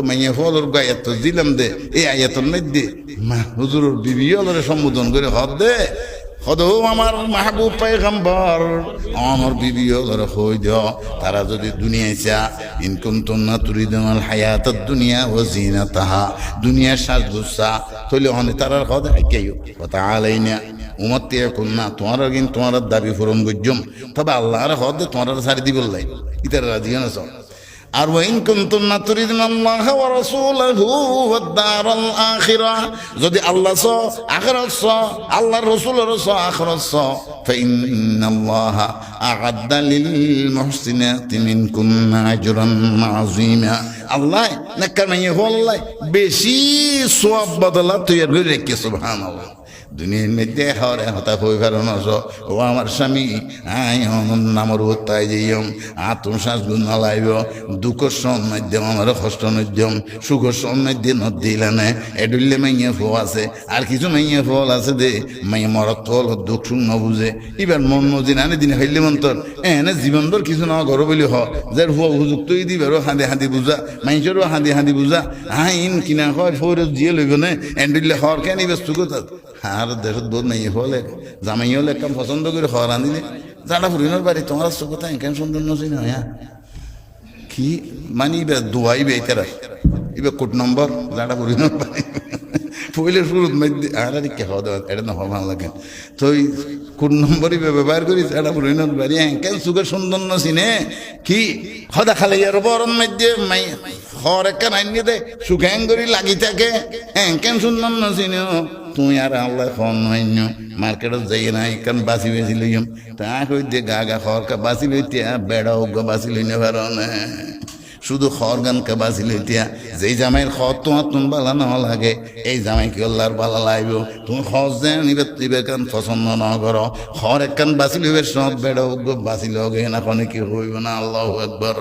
মাইয়া ফলর গায়াত দিলাম দে এই আয়াতর মধ্যে হুজুরের বিবিয়লরে সম্বোধন করে হদ দে হদও আমার মাহবুব পয়গম্বর আমার বিবিয়লরে হই দিও তারা যদি দুনিয়ায় চা ইন কুনতুন্না তুরিদুনাল হায়াতাদ দুনিয়া ওয়া জিনাতাহা দুনিয়ার সাজগুসা তইলে হনে তারার হদ আইকেও কথা আলাইনা উম্মতি কুননা তোমার কিন্তু তোমার দাবি পূরণ গজ্জম তবে আল্লাহর হদ তোমার সারি দিবল্লাই ইতার রাজি না সব আর ওয়াইন কুনতুন্না তুরিদুনাল্লাহা ওয়া রাসূলাহু ওয়াদ দারাল আখিরা যদি আল্লাহ স আখিরাত স আল্লাহর রাসূলের স আখিরাত স ফাইন্নাল্লাহা আ'আদ্দা লিল মুহসিনাতি মিনকুন্না আজরান আযীমা আল্লাহ নেককার মাইয়া হল্লাই বেশি সওয়াব বদলা তৈরি করে রেখে সুবহানাল্লাহ দুনিয়ার মধ্যে হরে হতা হই ফেরানো ও আমার স্বামী আই নামর তাই যাইম আতুম শ্বাস গুণ লাইব দুঃখর সম্মাধ্য আমার কষ্ট নদ্যম সুখর সম্মাধ্য নদিলানে এডুল্লে মাইয়া ফল আছে আর কিছু মাইয়া ফল আছে দে মাইয়া মরত ফল দুঃখ শুন নবুঝে এবার মন নদিন আনে দিনে হইলে মন্তর এনে জীবনদর কিছু না ঘর বলি হ যার হুয়া হুজুক্তই দিবারও হাঁদি হাঁদি বুঝা মাইসরও হাঁদি হাঁদি বুঝা ইন কিনা হয় ফৌরত জিয়ে লইব না এন্ডুল্লে হর কেন ব্যস্ত কথা আর দেশত বহুত মাইয়ে হলে জামাই হলে একদম পছন্দ করে খাওয়া রাঁধিলে যারা ফুরিনোর বাড়ি তোমার কথা কেন সুন্দর নসি না হ্যাঁ কি মানে এবার দোয়াইবে এটারা এবার কোট নম্বর যারা ফুরিনোর বাড়ি পইলে শুরুত মধ্যে আর কে খাওয়া দাওয়া এটা না ভালো লাগে তো ওই কোট নম্বরই ব্যবহার করি যারা ফুরিনোর বাড়ি কেন সুখের সুন্দর নসি নে কি হদা খালে আর বরণ মধ্যে মাই হর একটা আইনি দে সুখেন করি লাগি থাকে কেন সুন্দর নসি নে তুই আর আল্লাহ খন হইন মার্কেটত যাই না কারণ বাসি বেশি লইম তা কই দিয়ে গা গা খরকা বাসি লইতিয়া বেড়াও গা বাসি লইনে পারো না শুধু খর গানকে বাসি লইতিয়া যেই জামাইয়ের খর তোমার তুমি বালা না লাগে এই জামাই কি আল্লাহর বালা লাইব তুমি খর যে নিবে তুইবে কান পছন্দ না করো খর এক কান বাসি লইবে সব বেড়াও গা বাসি লগে না কি হইব না আল্লাহু আকবার।